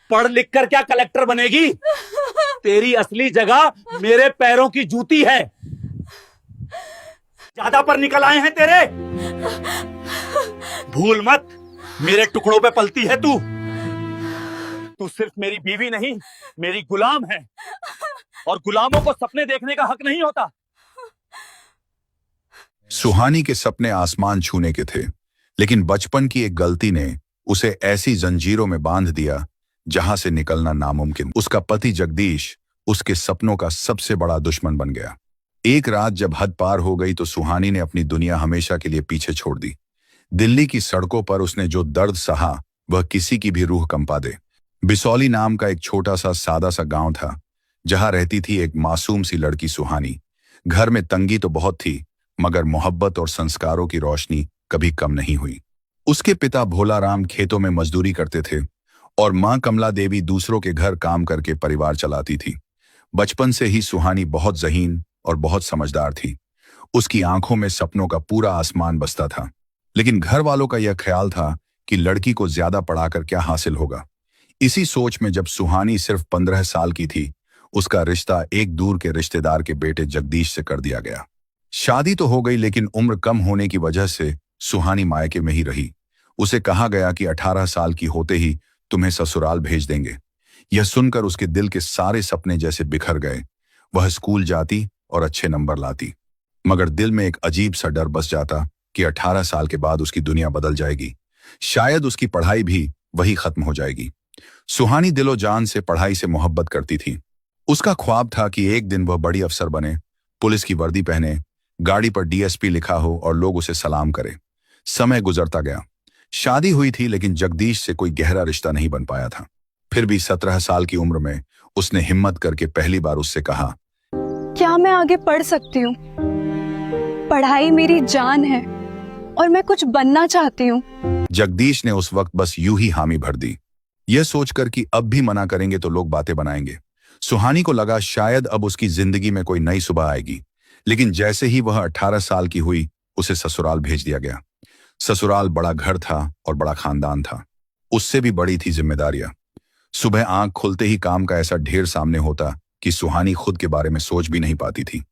पढ़ लिख कर क्या कलेक्टर बनेगी? तेरी असली जगह मेरे पैरों की जूती है। ज्यादा पर निकल आए हैं तेरे। भूल मत, मेरे टुकड़ों पे पलती है तू। तू सिर्फ मेरी बीवी नहीं, मेरी गुलाम है, और गुलामों को सपने देखने का हक नहीं होता। सुहानी के सपने आसमान छूने के थे, लेकिन बचपन की एक गलती ने उसे ऐसी जंजीरों में बांध दिया जहां से निकलना नामुमकिन। उसका पति जगदीश उसके सपनों का सबसे बड़ा दुश्मन बन गया। एक रात जब हद पार हो गई तो सुहानी ने अपनी दुनिया हमेशा के लिए पीछे छोड़ दी। दिल्ली की सड़कों पर उसने जो दर्द सहा वह किसी की भी रूह कंपा दे। बिसौली नाम का एक छोटा सा सादा सा गांव था जहां रहती थी एक मासूम सी लड़की सुहानी। घर में तंगी तो बहुत थी, मगर मोहब्बत और संस्कारों की रोशनी कभी कम नहीं हुई। उसके पिता भोलाराम खेतों में मजदूरी करते थे और मां कमला देवी दूसरों के घर काम करके परिवार चलाती थी। बचपन से ही सुहानी बहुत ज़हीन और बहुत समझदार थी। उसकी आंखों में सपनों का पूरा आसमान बसता था, लेकिन घर वालों का यह ख्याल था कि लड़की को ज्यादा पढ़ाकर क्या हासिल होगा। इसी सोच में जब सुहानी सिर्फ 15 साल की थी, उसका रिश्ता एक दूर के रिश्तेदार के बेटे जगदीश से कर दिया गया। शादी तो हो गई, लेकिन उम्र कम होने की वजह से सुहानी मायके में ही रही। उसे कहा गया कि 18 साल की होते ही तुम्हें ससुराल भेज देंगे। यह सुनकर उसके दिल के सारे सपने जैसे बिखर गए। वह स्कूल जाती और अच्छे नंबर लाती, मगर दिल में एक अजीब सा डर बस जाता कि 18 साल के बाद उसकी दुनिया बदल जाएगी। शायद उसकी पढ़ाई भी वही खत्म हो जाएगी। सुहानी दिलो जान से पढ़ाई से मोहब्बत करती थी। उसका ख्वाब था कि एक दिन वह बड़ी अफसर बने, पुलिस की वर्दी पहने, गाड़ी पर डीएसपी लिखा हो और लोग उसे सलाम करें। समय गुजरता गया। शादी हुई थी, लेकिन जगदीश से कोई गहरा रिश्ता नहीं बन पाया था। फिर भी 17 साल की उम्र में उसने हिम्मत करके पहली बार उससे कहा, क्या मैं आगे पढ़ सकती हूँ? पढ़ाई मेरी जान है और मैं कुछ बनना चाहती हूँ। जगदीश ने उस वक्त बस यूं ही हामी भर दी, यह सोचकर कि अब भी मना करेंगे तो लोग बातें बनाएंगे। सुहानी को लगा शायद अब उसकी जिंदगी में कोई नई सुबह आएगी, लेकिन जैसे ही वह 18 साल की हुई, उसे ससुराल भेज दिया गया। ससुराल बड़ा घर था और बड़ा खानदान था। उससे भी बड़ी थी जिम्मेदारियां। सुबह आंख खुलते ही काम का ऐसा ढेर सामने होता कि सुहानी खुद के बारे में सोच भी नहीं पाती थी।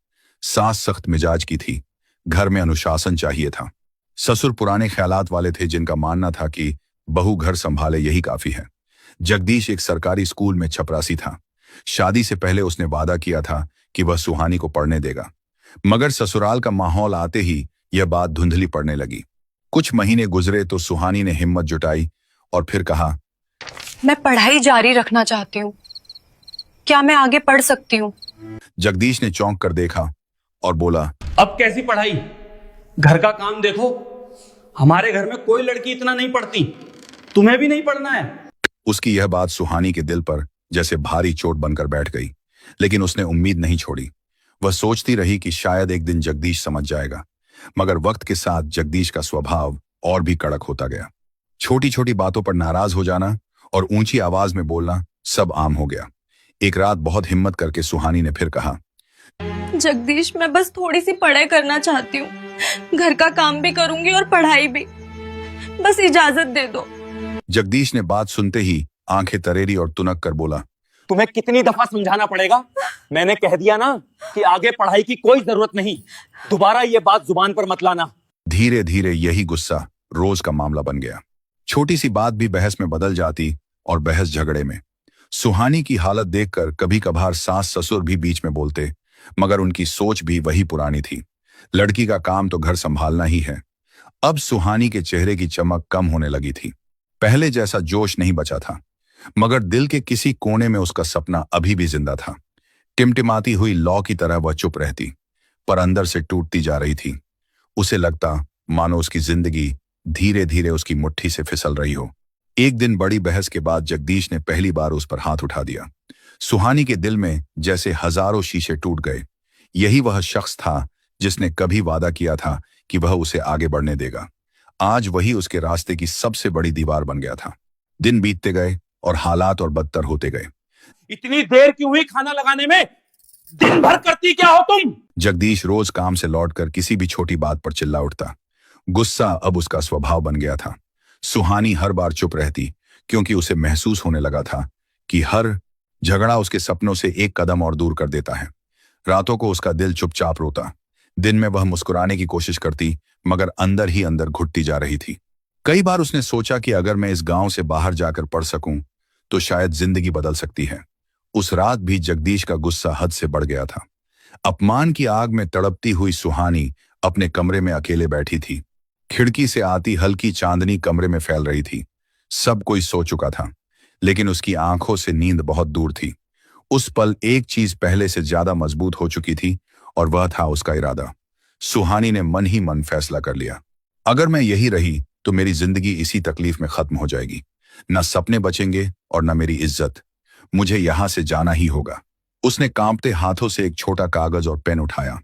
सास सख्त मिजाज की थी, घर में अनुशासन चाहिए था। ससुर पुराने ख्यालात वाले थे, जिनका मानना था कि बहू घर संभाले यही काफी है। जगदीश एक सरकारी स्कूल में चपरासी था। शादी से पहले उसने वादा किया था कि वह सुहानी को पढ़ने देगा, मगर ससुराल का माहौल आते ही यह बात धुंधली पड़ने लगी। कुछ महीने गुजरे तो सुहानी ने हिम्मत जुटाई और फिर कहा, मैं पढ़ाई जारी रखना चाहती हूँ। क्या मैं आगे पढ़ सकती हूँ? जगदीश ने चौंक कर देखा और बोला, अब कैसी पढ़ाई? घर का काम देखो। हमारे घर में कोई लड़की इतना नहीं पढ़ती, तुम्हें भी नहीं पढ़ना है। उसकी यह बात सुहानी के दिल पर जैसे भारी चोट बनकर बैठ गई, लेकिन उसने उम्मीद नहीं छोड़ी। वह सोचती रही कि शायद एक दिन जगदीश समझ जाएगा, मगर वक्त के साथ जगदीश का स्वभाव और भी कड़क होता गया। छोटी छोटी बातों पर नाराज हो जाना और ऊंची आवाज में बोलना सब आम हो गया। एक रात बहुत हिम्मत करके सुहानी ने फिर कहा, जगदीश, मैं बस थोड़ी सी पढ़ाई करना चाहती हूँ। घर का काम भी करूंगी और पढ़ाई भी, बस इजाजत दे दो। जगदीश ने बात सुनते ही आंखें तरेरी और तुनक कर बोला, तुम्हें कितनी दफा समझाना पड़ेगा? मैंने कह दिया ना कि आगे पढ़ाई की कोई जरूरत नहीं। दोबारा ये बात जुबान पर मत लाना। धीरे धीरे यही गुस्सा रोज का मामला बन गया। छोटी सी बात भी बहस में बदल जाती और बहस झगड़े में। सुहानी की हालत देखकर कभी कभार सास ससुर भी बीच में बोलते, मगर उनकी सोच भी वही पुरानी थी। लड़की का काम तो घर संभालना ही है। अब सुहानी के चेहरे की चमक कम होने लगी थी। पहले जैसा जोश नहीं बचा था, मगर दिल के किसी कोने में उसका सपना अभी भी जिंदा था। टिमटिमाती हुई लौ की तरह वह चुप रहती, पर अंदर से टूटती जा रही थी। उसे लगता मानो उसकी जिंदगी धीरे धीरे उसकी मुट्ठी से फिसल रही हो। एक दिन बड़ी बहस के बाद जगदीश ने पहली बार उस पर हाथ उठा दिया। सुहानी के दिल में जैसे हजारों शीशे टूट गए। यही वह शख्स था जिसने कभी वादा किया था कि वह उसे आगे बढ़ने देगा। आज वही उसके रास्ते की सबसे बड़ी दीवार बन गया था। दिन बीतते गए और हालात और बदतर होते गए। इतनी देर क्यों हुई खाना लगाने में? दिन भर करती क्या हो तुम? जगदीश रोज काम से लौटकर किसी भी छोटी बात पर चिल्ला उठता। गुस्सा अब उसका स्वभाव बन गया था। सुहानी हर बार चुप रहती, क्योंकि उसे महसूस होने लगा था कि हर झगड़ा उसके सपनों से एक कदम और दूर कर देता है। रातों को उसका दिल चुपचाप रोता। दिन में वह मुस्कुराने की कोशिश करती, मगर अंदर ही अंदर घुटती जा रही थी। कई बार उसने सोचा कि अगर मैं इस गांव से बाहर जाकर पढ़ सकूं, तो शायद जिंदगी बदल सकती है। उस रात भी जगदीश का गुस्सा हद से बढ़ गया था। अपमान की आग में तड़पती हुई सुहानी अपने कमरे में अकेले बैठी थी। खिड़की से आती हल्की चांदनी कमरे में फैल रही थी। सब कोई सो चुका था, लेकिन उसकी आंखों से नींद बहुत दूर थी। उस पल एक चीज पहले से ज्यादा मजबूत हो चुकी थी, और वह था उसका इरादा। सुहानी ने मन ही मन फैसला कर लिया, अगर मैं यही रही तो मेरी जिंदगी इसी तकलीफ में खत्म हो जाएगी। न सपने बचेंगे और न मेरी इज्जत। मुझे यहां से जाना ही होगा। उसने कांपते हाथों से एक छोटा कागज और पेन उठाया।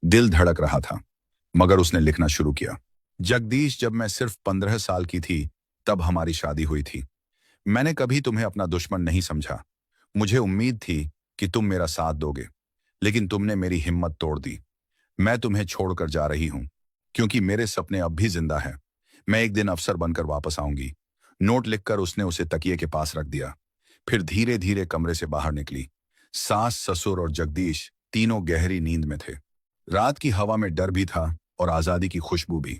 दिल धड़क रहा था, मगर उसने लिखना शुरू किया। जगदीश, जब मैं सिर्फ 15 साल की थी, तब हमारी शादी हुई थी। मैंने कभी तुम्हें अपना दुश्मन नहीं समझा। मुझे उम्मीद थी कि तुम मेरा साथ दोगे, लेकिन तुमने मेरी हिम्मत तोड़ दी। मैं तुम्हें छोड़कर जा रही हूं, क्योंकि मेरे सपने अब भी जिंदा हैं। मैं एक दिन अफसर बनकर वापस आऊंगी। नोट लिखकर उसने उसे तकिए के पास रख दिया। फिर धीरे धीरे कमरे से बाहर निकली। सास, ससुर और जगदीश तीनों गहरी नींद में थे। रात की हवा में डर भी था और आजादी की खुशबू भी।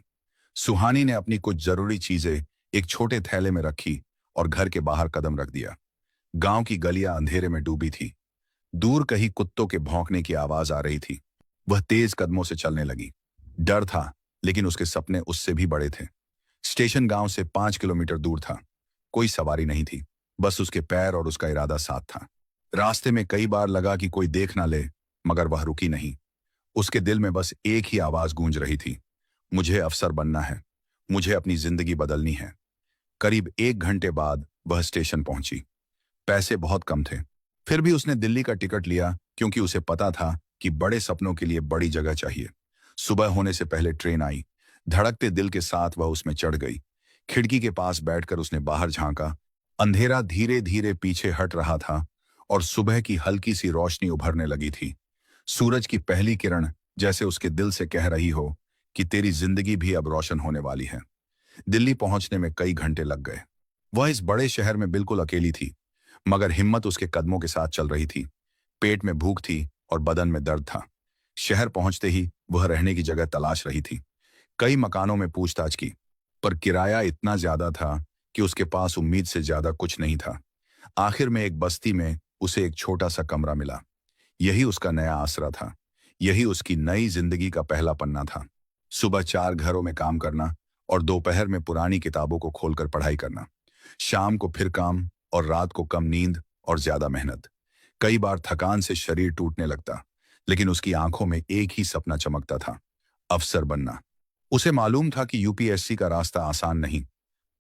सुहानी ने अपनी कुछ जरूरी चीजें एक छोटे थैले में रखी और घर के बाहर कदम रख दिया। गांव की गलियां अंधेरे में डूबी थी। दूर कहीं कुत्तों के भौंकने की आवाज आ रही थी। वह तेज कदमों से चलने लगी। डर था, लेकिन उसके सपने उससे भी बड़े थे। स्टेशन गांव से 5 किलोमीटर दूर था। कोई सवारी नहीं थी, बस उसके पैर और उसका इरादा साथ था। रास्ते में कई बार लगा कि कोई देख ना ले, मगर वह रुकी नहीं। उसके दिल में बस एक ही आवाज गूंज रही थी, मुझे अफसर बनना है, मुझे अपनी जिंदगी बदलनी है। करीब 1 घंटे बाद वह स्टेशन पहुंची। पैसे बहुत कम थे, फिर भी उसने दिल्ली का टिकट लिया, क्योंकि उसे पता था कि बड़े सपनों के लिए बड़ी जगह चाहिए। सुबह होने से पहले ट्रेन आई। धड़कते दिल के साथ वह उसमें चढ़ गई। खिड़की के पास बैठकर उसने बाहर झांका। अंधेरा धीरे धीरे पीछे हट रहा था और सुबह की हल्की सी रोशनी उभरने लगी थी। सूरज की पहली किरण जैसे उसके दिल से कह रही हो कि तेरी जिंदगी भी अब रोशन होने वाली है। दिल्ली पहुंचने में कई घंटे लग गए। वह इस बड़े शहर में बिल्कुल अकेली थी, मगर हिम्मत उसके कदमों के साथ चल रही थी। पेट में भूख थी और बदन में दर्द था। शहर पहुंचते ही वह रहने की जगह तलाश रही थी। कई मकानों में पूछताछ की, पर किराया इतना ज्यादा था कि उसके पास उम्मीद से ज्यादा कुछ नहीं था। आखिर में एक बस्ती में उसे एक छोटा सा कमरा मिला। यही उसका नया आसरा था। यही उसकी नई जिंदगी का पहला पन्ना था। सुबह 4 घरों में काम करना और दोपहर में पुरानी किताबों को खोलकर पढ़ाई करना। शाम को फिर काम और रात को कम नींद और ज्यादा मेहनत। कई बार थकान से शरीर टूटने लगता, लेकिन उसकी आंखों में एक ही सपना चमकता था, अफसर बनना। उसे मालूम था कि यूपीएससी का रास्ता आसान नहीं,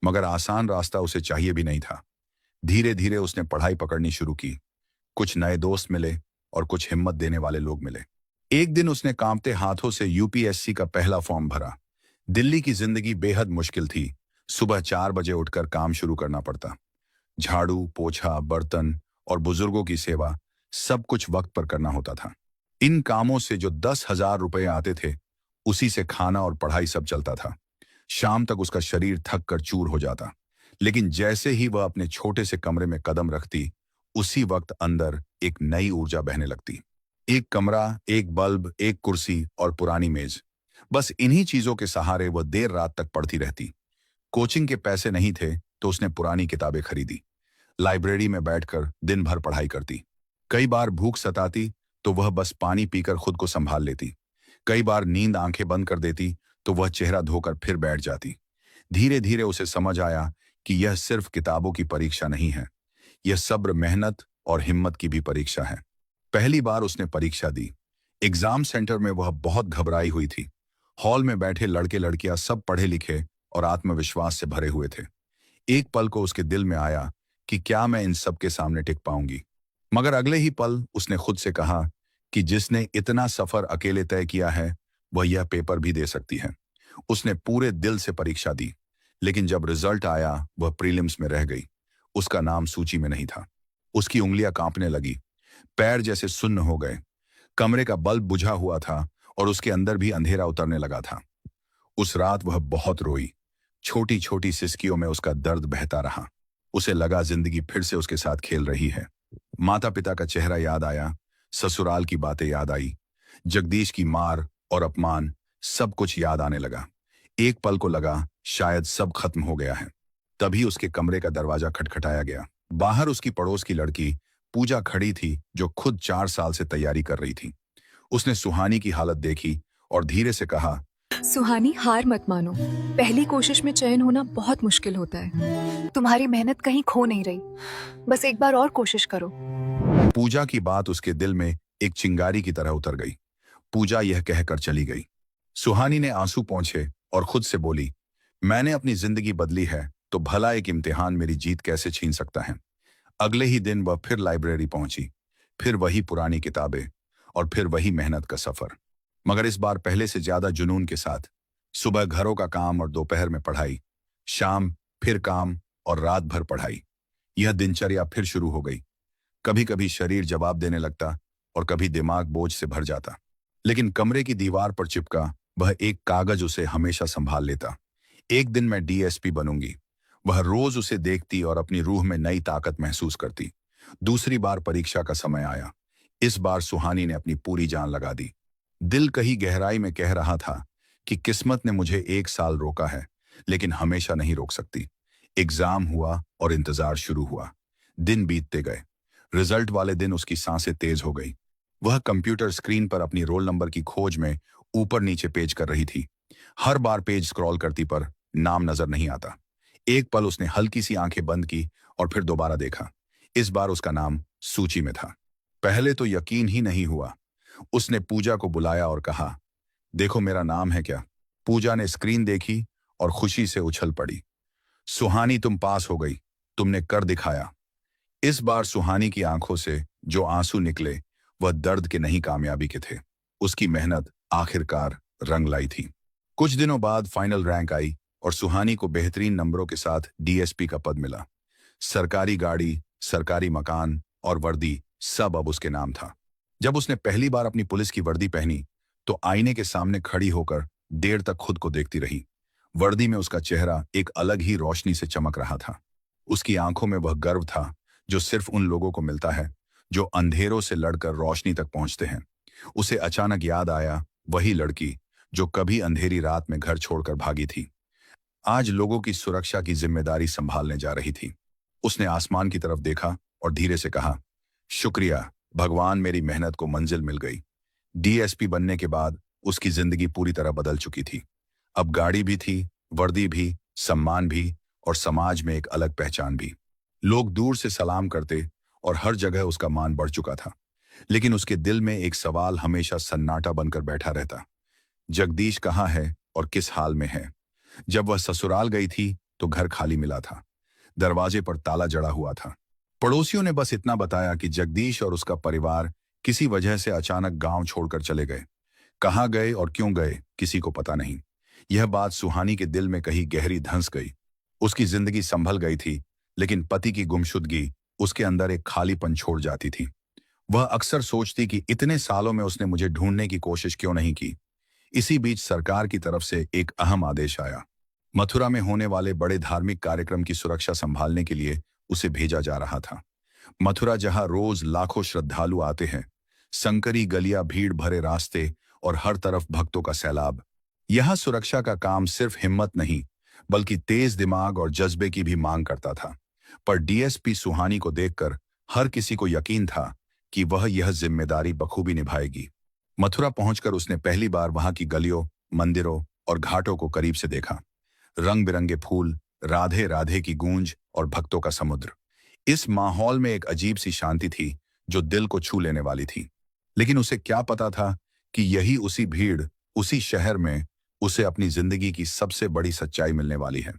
मगर आसान रास्ता उसे चाहिए भी नहीं था। धीरे धीरे उसने पढ़ाई पकड़नी शुरू की। कुछ नए दोस्त मिले और कुछ हिम्मत देने वाले लोग मिले। एक दिन उसने कांपते हाथों से यूपीएससी का पहला फॉर्म भरा। दिल्ली की जिंदगी बेहद मुश्किल थी। सुबह 4 बजे उठकर काम शुरू करना पड़ता। झाड़ू, पोछा, बर्तन और बुजुर्गों की सेवा, सब कुछ वक्त पर करना होता था। इन कामों से जो 10,000 रुपए आते थे, उसी से खाना और पढ़ाई सब चलता था। शाम तक उसका शरीर थक कर चूर हो जाता, लेकिन जैसे ही वह अपने छोटे से कमरे में कदम रखती, उसी वक्त अंदर एक नई ऊर्जा बहने लगती। एक कमरा, एक बल्ब, एक कुर्सी और पुरानी मेज, बस इन्हीं चीजों के सहारे वह देर रात तक पढ़ती रहती। कोचिंग के पैसे नहीं थे, तो उसने पुरानी किताबें खरीदी। लाइब्रेरी में बैठकर दिन भर पढ़ाई करती। कई बार भूख सताती तो वह बस पानी पीकर खुद को संभाल लेती। कई बार नींद आंखें बंद कर देती तो वह चेहरा धोकर फिर बैठ जाती। धीरे धीरे उसे समझ आया कि यह सिर्फ किताबों की परीक्षा नहीं है, यह सब्र, मेहनत और हिम्मत की भी परीक्षा है। पहली बार उसने परीक्षा दी। एग्जाम सेंटर में वह बहुत घबराई हुई थी। हॉल में बैठे लड़के लड़कियां सब पढ़े लिखे और आत्मविश्वास से भरे हुए थे। एक पल को उसके दिल में आया कि क्या मैं इन सब के सामने टिक पाऊंगी, मगर अगले ही पल उसने खुद से कहा कि जिसने इतना सफर अकेले तय किया है, वह यह पेपर भी दे सकती है। उसने पूरे दिल से परीक्षा दी, लेकिन जब रिजल्ट आया वह प्रीलिम्स में रह गई। उसका नाम सूची में नहीं था। उसकी उंगलियां कांपने लगी, पैर जैसे सुन्न हो गए। कमरे का बल्ब बुझा हुआ था और उसके अंदर भी अंधेरा उतरने लगा था। उस रात वह बहुत रोई। छोटी छोटी सिसकियों में उसका दर्द बहता रहा। उसे लगा जिंदगी फिर से उसके साथ खेल रही है। माता पिता का चेहरा याद आया, ससुराल की बातें याद आई, जगदीश की मार और अपमान, सब कुछ याद आने लगा। एक पल को लगा शायद सब खत्म हो गया है। तभी उसके कमरे का दरवाजा खटखटाया गया। बाहर उसकी पड़ोस की लड़की पूजा खड़ी थी, जो खुद 4 साल से तैयारी कर रही थी। उसने सुहानी की हालत देखी और धीरे से कहा, सुहानी, हार मत मानो। पहली कोशिश में चयन होना बहुत मुश्किल होता है। तुम्हारी मेहनत कहीं खो नहीं रही, बस एक बार और कोशिश करो। पूजा की बात उसके दिल में एक चिंगारी की तरह उतर गई। पूजा यह कहकर चली गई। सुहानी ने आंसू पोंछे और खुद से बोली, मैंने अपनी जिंदगी बदली है तो भला एक इम्तिहान मेरी जीत कैसे छीन सकता है। अगले ही दिन वह फिर लाइब्रेरी पहुंची, फिर वही पुरानी किताबें और फिर वही मेहनत का सफर, मगर इस बार पहले से ज्यादा जुनून के साथ। सुबह घरों का काम और दोपहर में पढ़ाई, शाम फिर काम और रात भर पढ़ाई। यह दिनचर्या फिर शुरू हो गई। कभी कभी शरीर जवाब देने लगता और कभी दिमाग बोझ से भर जाता, लेकिन कमरे की दीवार पर चिपका वह एक कागज उसे हमेशा संभाल लेता। एक दिन मैं डीएसपी बनूंगी। वह रोज उसे देखती और अपनी रूह में नई ताकत महसूस करती। दूसरी बार परीक्षा का समय आया। इस बार सुहानी ने अपनी पूरी जान लगा दी। दिल कहीं गहराई में कह रहा था कि किस्मत ने मुझे 1 साल रोका है, लेकिन हमेशा नहीं रोक सकती। एग्जाम हुआ और इंतजार शुरू हुआ। दिन बीतते गए। रिजल्ट वाले दिन उसकी सांसें तेज हो गई। वह कंप्यूटर स्क्रीन पर अपनी रोल नंबर की खोज में ऊपर नीचे पेज कर रही थी। हर बार पेज स्क्रॉल करती पर नाम नजर नहीं आता। एक पल उसने हल्की सी आंखें बंद की और फिर दोबारा देखा। इस बार उसका नाम सूची में था। पहले तो यकीन ही नहीं हुआ। उसने पूजा को बुलाया और कहा, देखो मेरा नाम है क्या। पूजा ने स्क्रीन देखी और खुशी से उछल पड़ी। सुहानी, तुम पास हो गई, तुमने कर दिखाया। इस बार सुहानी की आंखों से जो आंसू निकले वह दर्द के नहीं, कामयाबी के थे। उसकी मेहनत आखिरकार रंग लाई थी। कुछ दिनों बाद फाइनल रैंक आई और सुहानी को बेहतरीन नंबरों के साथ डीएसपी का पद मिला। सरकारी गाड़ी, सरकारी मकान और वर्दी सब अब उसके नाम था। जब उसने पहली बार अपनी पुलिस की वर्दी पहनी तो आईने के सामने खड़ी होकर देर तक खुद को देखती रही। वर्दी में उसका चेहरा एक अलग ही रोशनी से चमक रहा था। उसकी आंखों में वह गर्व था जो सिर्फ उन लोगों को मिलता है जो अंधेरों से लड़कर रोशनी तक पहुंचते हैं। उसे अचानक याद आया वही लड़की जो कभी अंधेरी रात में घर छोड़कर भागी थी, आज लोगों की सुरक्षा की जिम्मेदारी संभालने जा रही थी। उसने आसमान की तरफ देखा और धीरे से कहा, शुक्रिया भगवान, मेरी मेहनत को मंजिल मिल गई। डीएसपी बनने के बाद उसकी जिंदगी पूरी तरह बदल चुकी थी। अब गाड़ी भी थी, वर्दी भी, सम्मान भी और समाज में एक अलग पहचान भी। लोग दूर से सलाम करते और हर जगह उसका मान बढ़ चुका था। लेकिन उसके दिल में एक सवाल हमेशा सन्नाटा बनकर बैठा रहता, जगदीश कहाँ है और किस हाल में है। जब वह ससुराल गई थी तो घर खाली मिला था, दरवाजे पर ताला जड़ा हुआ था। पड़ोसियों ने बस इतना बताया कि जगदीश और उसका परिवार किसी वजह से अचानक गांव छोड़कर चले गए। कहाँ गए और क्यों गए किसी को पता नहीं। यह बात सुहानी के दिल में कहीं गहरी धंस गई। उसकी जिंदगी संभल गई थी, लेकिन पति की गुमशुदगी उसके अंदर एक खालीपन छोड़ जाती थी। वह अक्सर सोचती कि इतने सालों में उसने मुझे ढूंढने की कोशिश क्यों नहीं की। इसी बीच सरकार की तरफ से एक अहम आदेश आया। मथुरा में होने वाले बड़े धार्मिक कार्यक्रम की सुरक्षा संभालने के लिए उसे भेजा जा रहा था। मथुरा जहां रोज लाखों श्रद्धालु आते हैं, संकरी गलियां, भीड़ भरे रास्ते और हर तरफ भक्तों का सैलाब, यहां सुरक्षा का काम सिर्फ हिम्मत नहीं बल्कि तेज दिमाग और जज्बे की भी मांग करता था। पर डीएसपी सुहानी को देखकर हर किसी को यकीन था कि वह यह जिम्मेदारी बखूबी निभाएगी। मथुरा पहुंचकर उसने पहली बार वहां की गलियों, मंदिरों और घाटों को करीब से देखा। रंग बिरंगे फूल, राधे राधे की गूंज और भक्तों का समुद्र। इस माहौल में एक अजीब सी शांति थी जो दिल को छू लेने वाली थी। लेकिन उसे क्या पता था कि यही उसी भीड़, उसी शहर में उसे अपनी जिंदगी की सबसे बड़ी सच्चाई मिलने वाली है।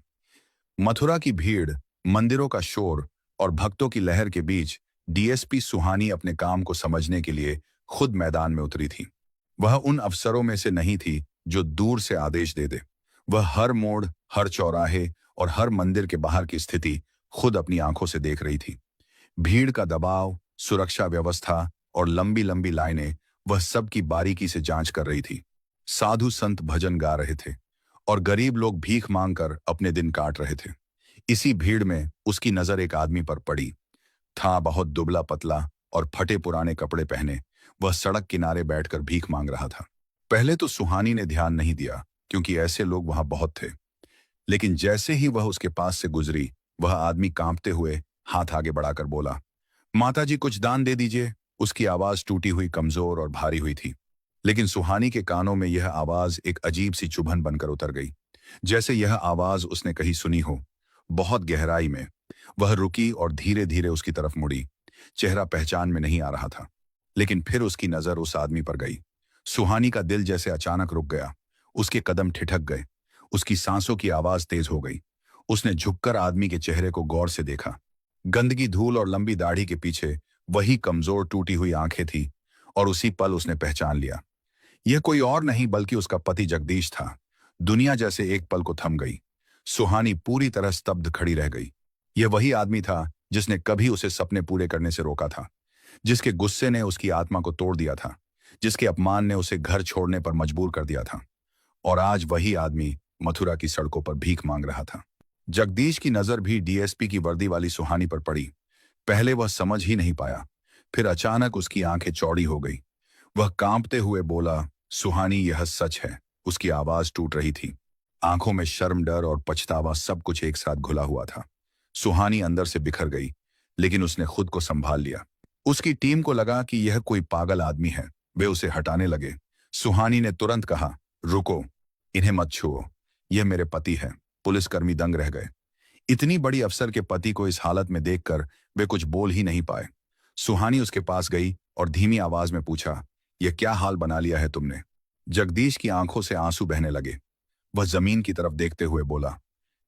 मथुरा की भीड़, मंदिरों का शोर और भक्तों की लहर के बीच डीएसपी सुहानी अपने काम को समझने के लिए खुद मैदान में उतरी थी। वह उन अफसरों में से नहीं थी जो दूर से आदेश दे दे। वह हर मोड़, हर चौराहे और हर मंदिर के बाहर की स्थिति खुद अपनी आंखों से देख रही थी। भीड़ का दबाव, सुरक्षा व्यवस्था और लंबी लंबी लाइनें, वह सब की बारीकी से जांच कर रही थी। साधु संत भजन गा रहे थे और गरीब लोग भीख मांगकर अपने दिन काट रहे थे। इसी भीड़ में उसकी नजर एक आदमी पर पड़ी। था बहुत दुबला पतला और फटे पुराने कपड़े पहने वह सड़क किनारे बैठकर भीख मांग रहा था। पहले तो सुहानी ने ध्यान नहीं दिया क्योंकि ऐसे लोग वहां बहुत थे, लेकिन जैसे ही वह उसके पास से गुजरी वह आदमी कांपते हुए हाथ आगे बढ़ाकर बोला, माताजी कुछ दान दे दीजिए। उसकी आवाज टूटी हुई, कमजोर और भारी हुई थी, लेकिन सुहानी के कानों में यह आवाज एक अजीब सी चुभन बनकर उतर गई, जैसे यह आवाज उसने कहीं सुनी हो, बहुत गहराई में। वह रुकी और धीरे धीरे उसकी तरफ मुड़ी। चेहरा पहचान में नहीं आ रहा था, लेकिन फिर उसकी नजर उस आदमी पर गई। सुहानी का दिल जैसे अचानक रुक गया, उसके कदम ठिठक गए, उसकी सांसों की आवाज तेज हो गई। उसने झुककर आदमी के चेहरे को गौर से देखा। गंदगी, धूल और लंबी दाढ़ी के पीछे वही कमजोर टूटी हुई आंखें थी, और उसी पल उसने पहचान लिया। यह कोई और नहीं बल्कि उसका पति जगदीश था। दुनिया जैसे एक पल को थम गई। सुहानी पूरी तरह स्तब्ध खड़ी रह गई। यह वही आदमी था जिसने कभी उसे सपने पूरे करने से रोका था, जिसके गुस्से ने उसकी आत्मा को तोड़ दिया था, जिसके अपमान ने उसे घर छोड़ने पर मजबूर कर दिया था। और आज वही आदमी मथुरा की सड़कों पर भीख मांग रहा था। जगदीश की नजर भी डीएसपी की वर्दी वाली सुहानी पर पड़ी। पहले वह समझ ही नहीं पाया, फिर अचानक उसकी आंखें चौड़ी हो गई। वह कांपते हुए बोला, सुहानी यह सच है। उसकी आवाज टूट रही थी, आंखों में शर्म, डर और पछतावा सब कुछ एक साथ घुला हुआ था। सुहानी अंदर से बिखर गई, लेकिन उसने खुद को संभाल लिया। उसकी टीम को लगा कि यह कोई पागल आदमी है, वे उसे हटाने लगे। सुहानी ने तुरंत कहा, रुको, इन्हें मत छुओ, यह मेरे पति है। पुलिसकर्मी दंग रह गए। इतनी बड़ी अफसर के पति को इस हालत में देखकर वे कुछ बोल ही नहीं पाए। सुहानी उसके पास गई और धीमी आवाज में पूछा, यह क्या हाल बना लिया है तुमने? जगदीश की आंखों से आंसू बहने लगे। वह जमीन की तरफ देखते हुए बोला,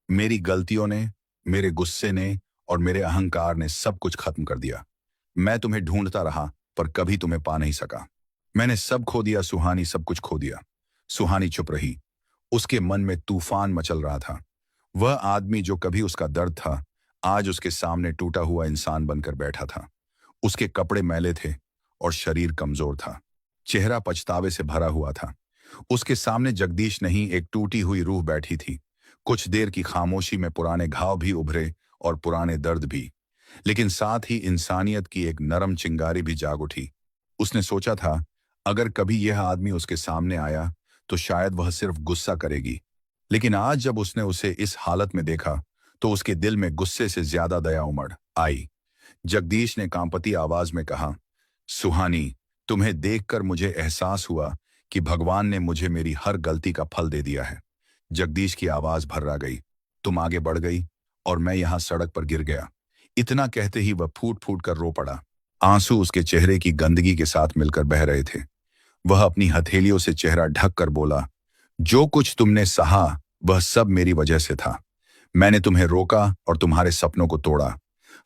मेरी गलतियों ने, मेरे गुस्से ने और मेरे अहंकार ने सब कुछ खत्म कर दिया। मैं तुम्हें ढूंढता रहा पर कभी तुम्हें पा नहीं सका। मैंने सब खो दिया सुहानी, सब कुछ खो दिया। सुहानी चुप रही। उसके मन में तूफान मचल रहा था। वह आदमी जो कभी उसका दर्द था, आज उसके सामने टूटा हुआ इंसान बनकर बैठा था। उसके कपड़े मैले थे और शरीर कमजोर था। चेहरा पछतावे से भरा हुआ था। उसके सामने जगदीश नहीं, एक टूटी हुई रूह बैठी थी। कुछ देर की खामोशी में पुराने घाव भी उभरे और पुराने दर्द भी, लेकिन साथ ही इंसानियत की एक नरम चिंगारी भी जाग उठी। उसने सोचा था, अगर कभी यह आदमी उसके सामने आया तो शायद वह सिर्फ गुस्सा करेगी, लेकिन आज जब उसने उसे इस हालत में देखा तो उसके दिल में गुस्से से ज्यादा दया उमड़ आई। जगदीश ने कांपती आवाज में कहा, सुहानी, तुम्हें देखकर मुझे एहसास हुआ कि भगवान ने मुझे मेरी हर गलती का फल दे दिया है। जगदीश की आवाज भर्रा गई। तुम आगे बढ़ गई और मैं यहां सड़क पर गिर गया। इतना कहते ही वह फूट फूट कर रो पड़ा। आंसू उसके चेहरे की गंदगी के साथ मिलकर बह रहे थे। वह अपनी हथेलियों से चेहरा ढक कर बोला, जो कुछ तुमने सहा वह सब मेरी वजह से था। मैंने तुम्हें रोका और तुम्हारे सपनों को तोड़ा,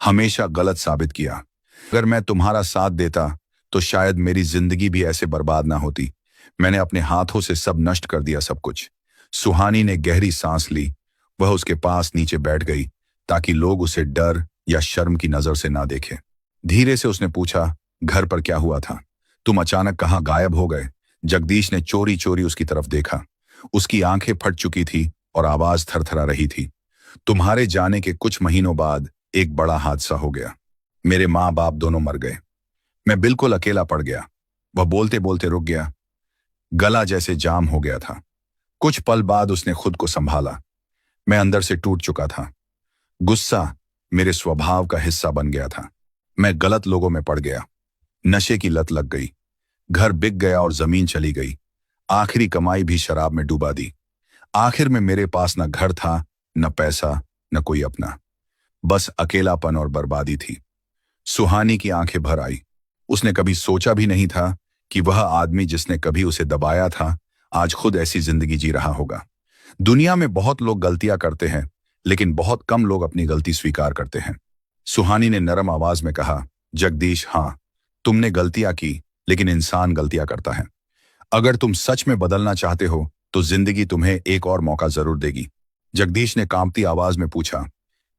हमेशा गलत साबित किया। अगर मैं तुम्हारा साथ देता तो शायद मेरी जिंदगी भी ऐसे बर्बाद ना होती। मैंने अपने हाथों से सब नष्ट कर दिया, सब कुछ। सुहानी ने गहरी सांस ली। वह उसके पास नीचे बैठ गई ताकि लोग उसे डर या शर्म की नजर से ना देखें। धीरे से उसने पूछा, घर पर क्या हुआ था? तुम अचानक कहाँ गायब हो गए? जगदीश ने चोरी चोरी उसकी तरफ देखा। उसकी आंखें फट चुकी थी और आवाज थरथरा रही थी। तुम्हारे जाने के कुछ महीनों बाद एक बड़ा हादसा हो गया। मेरे माँ बाप दोनों मर गए। मैं बिल्कुल अकेला पड़ गया। वह बोलते बोलते रुक गया, गला जैसे जाम हो गया था। कुछ पल बाद उसने खुद को संभाला। मैं अंदर से टूट चुका था। गुस्सा मेरे स्वभाव का हिस्सा बन गया था। मैं गलत लोगों में पड़ गया। नशे की लत लग गई। घर बिक गया और जमीन चली गई। आखिरी कमाई भी शराब में डुबा दी। आखिर में मेरे पास न घर था, न पैसा, न कोई अपना। बस अकेलापन और बर्बादी थी। सुहानी की आंखें भर आई। उसने कभी सोचा भी नहीं था कि वह आदमी जिसने कभी उसे दबाया था आज खुद ऐसी जिंदगी जी रहा होगा। दुनिया में बहुत लोग गलतियां करते हैं, लेकिन बहुत कम लोग अपनी गलती स्वीकार करते हैं। सुहानी ने नरम आवाज में कहा, जगदीश, हाँ, तुमने गलतियां की, लेकिन इंसान गलतियां करता है। अगर तुम सच में बदलना चाहते हो तो जिंदगी तुम्हें एक और मौका जरूर देगी। जगदीश ने कांपती आवाज में पूछा,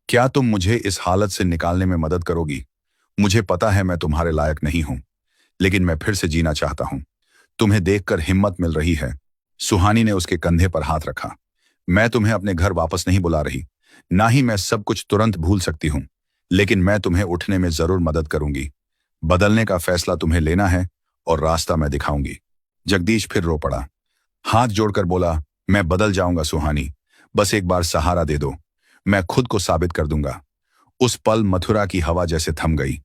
क्या तुम मुझे इस हालत से निकालने में मदद करोगी? मुझे पता है मैं तुम्हारे लायक नहीं हूं, लेकिन मैं फिर से जीना चाहता हूं। तुम्हें देखकर हिम्मत मिल रही है। सुहानी ने उसके कंधे पर हाथ रखा। मैं तुम्हें अपने घर वापस नहीं बुला रही, ना ही मैं सब कुछ तुरंत भूल सकती हूं, लेकिन मैं तुम्हें उठने में जरूर मदद करूंगी। बदलने का फैसला तुम्हें लेना है और रास्ता मैं दिखाऊंगी। जगदीश फिर रो पड़ा, हाथ जोड़कर बोला, मैं बदल जाऊंगा सुहानी, बस एक बार सहारा दे दो, मैं खुद को साबित कर दूंगा। उस पल मथुरा की हवा जैसे थम गई।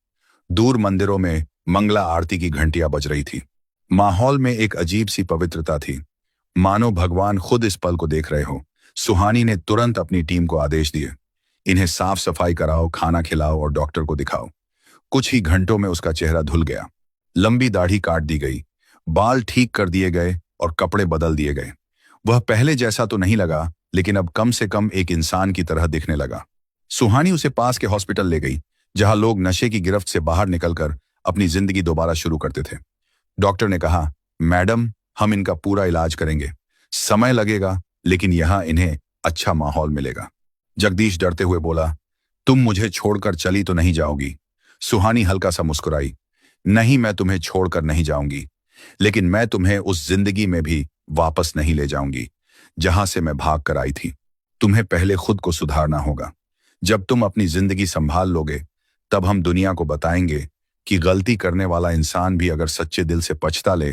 दूर मंदिरों में मंगला आरती की घंटियां बज रही थी। माहौल में एक अजीब सी पवित्रता थी, मानो भगवान खुद इस पल को देख रहे हो। सुहानी ने तुरंत अपनी टीम को आदेश दिए, इन्हें साफ सफाई कराओ, खाना खिलाओ और डॉक्टर को दिखाओ। कुछ ही घंटों में उसका चेहरा धुल गया। लंबी दाढ़ी काट दी गई, बाल ठीक कर दिए गए और कपड़े बदल दिए गए। वह पहले जैसा तो नहीं लगा, लेकिन अब कम से कम एक इंसान की तरह दिखने लगा। सुहानी उसे पास के हॉस्पिटल ले गई, जहां लोग नशे की गिरफ्त से बाहर निकलकर अपनी जिंदगी दोबारा शुरू करते थे। डॉक्टर ने कहा, मैडम, हम इनका पूरा इलाज करेंगे, समय लगेगा, लेकिन यहां इन्हें अच्छा माहौल मिलेगा। जगदीश डरते हुए बोला, तुम मुझे छोड़कर चली तो नहीं जाओगी? सुहानी हल्का सा मुस्कुराई, नहीं, मैं तुम्हें छोड़कर नहीं जाऊंगी, लेकिन मैं तुम्हें उस जिंदगी में भी वापस नहीं ले जाऊंगी जहां से मैं भाग कर आई थी। तुम्हें पहले खुद को सुधारना होगा। जब तुम अपनी जिंदगी संभाल लोगे, तब हम दुनिया को बताएंगे कि गलती करने वाला इंसान भी अगर सच्चे दिल से पछता ले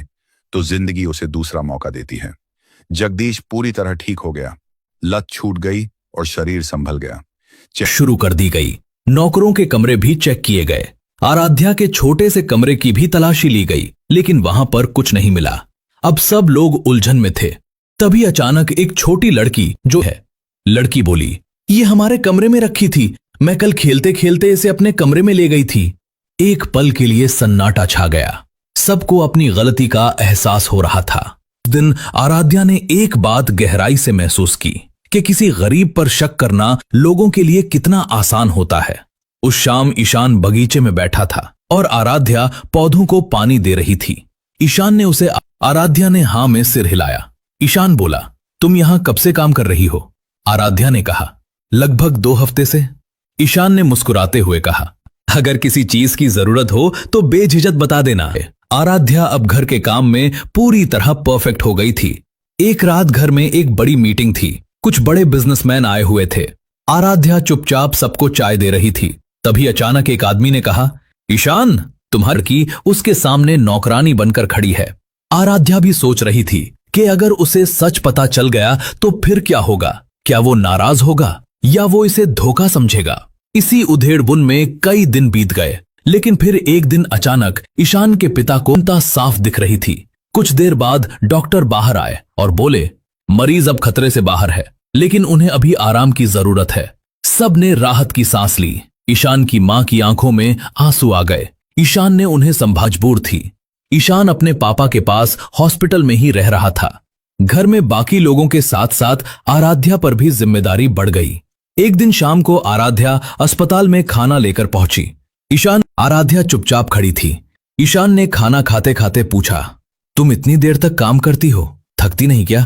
तो जिंदगी उसे दूसरा मौका देती है। जगदीश पूरी तरह ठीक हो गया, लत छूट गई और शरीर संभल गया। शुरू कर दी गई। नौकरों के कमरे भी चेक किए गए। आराध्या के छोटे से कमरे की भी तलाशी ली गई, लेकिन वहां पर कुछ नहीं मिला। अब सब लोग उलझन में थे। तभी अचानक एक छोटी लड़की लड़की बोली, ये हमारे कमरे में रखी थी, मैं कल खेलते खेलते इसे अपने कमरे में ले गई थी। एक पल के लिए सन्नाटा छा गया। सबको अपनी गलती का एहसास हो रहा था। उस दिन आराध्या ने एक बात गहराई से महसूस की कि किसी गरीब पर शक करना लोगों के लिए कितना आसान होता है। उस शाम ईशान बगीचे में बैठा था और आराध्या पौधों को पानी दे रही थी। ईशान ने उसे आराध्या ने हां में सिर हिलाया। ईशान बोला, तुम यहां कब से काम कर रही हो? आराध्या ने कहा, लगभग 2 हफ्ते से। ईशान ने मुस्कुराते हुए कहा, अगर किसी चीज की जरूरत हो तो बेझिझक बता देना है। आराध्या अब घर के काम में पूरी तरह परफेक्ट हो गई थी। एक रात घर में एक बड़ी मीटिंग थी। कुछ बड़े बिजनेसमैन आए हुए थे। आराध्या चुपचाप सबको चाय दे रही थी। तभी अचानक एक आदमी ने कहा, ईशान, तुम्हारी की उसके सामने नौकरानी बनकर खड़ी है। आराध्या भी सोच रही थी कि अगर उसे सच पता चल गया तो फिर क्या होगा? क्या वो नाराज होगा या वो इसे धोखा समझेगा? इसी उधेड़बुन में कई दिन बीत गए, लेकिन फिर एक दिन अचानक ईशान के पिता को चिंता साफ दिख रही थी। कुछ देर बाद डॉक्टर बाहर आए और बोले, मरीज अब खतरे से बाहर है, लेकिन उन्हें अभी आराम की जरूरत है। सब ने राहत की सांस ली। ईशान की मां की आंखों में आंसू आ गए। ईशान ने उन्हें संभाजबूर थी। ईशान अपने पापा के पास हॉस्पिटल में ही रह रहा था। घर में बाकी लोगों के साथ साथ आराध्या पर भी जिम्मेदारी बढ़ गई। एक दिन शाम को आराध्या अस्पताल में खाना लेकर पहुंची। आराध्या चुपचाप खड़ी थी। ईशान ने खाना खाते खाते पूछा, तुम इतनी देर तक काम करती हो, थकती नहीं क्या?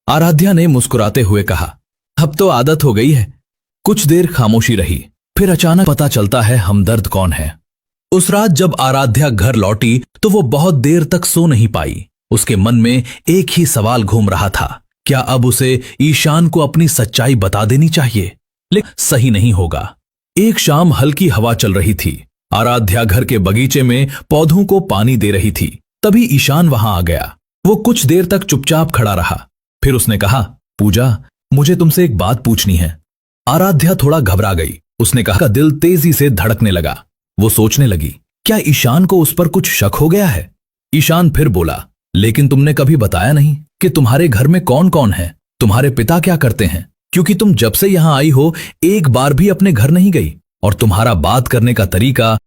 आराध्या ने मुस्कुराते हुए कहा, अब तो आदत हो गई है। कुछ देर खामोशी रही, फिर अचानक पता चलता है हमदर्द कौन है। उस रात जब आराध्या घर लौटी तो वो बहुत देर तक सो नहीं पाई। उसके मन में एक ही सवाल घूम रहा था, क्या अब उसे ईशान को अपनी सच्चाई बता देनी चाहिए? लेकिन सही नहीं होगा। एक शाम हल्की हवा चल रही थी। आराध्या घर के बगीचे में पौधों को पानी दे रही थी। तभी ईशान वहां आ गया। वो कुछ देर तक चुपचाप खड़ा रहा। फिर उसने कहा, पूजा, मुझे तुमसे एक बात पूछनी है। आराध्या थोड़ा घबरा गई। उसने कहा, दिल तेजी से धड़कने लगा। वो सोचने लगी, क्या ईशान को उस पर कुछ शक हो गया है? ईशान फिर बोला, लेकिन तुमने कभी बताया नहीं कि तुम्हारे घर में कौन कौन है, तुम्हारे पिता क्या करते हैं? क्योंकि तुम जब से यहां आई हो एक बार भी अपने घर नहीं गई और तुम्हारा बात करने का तरीका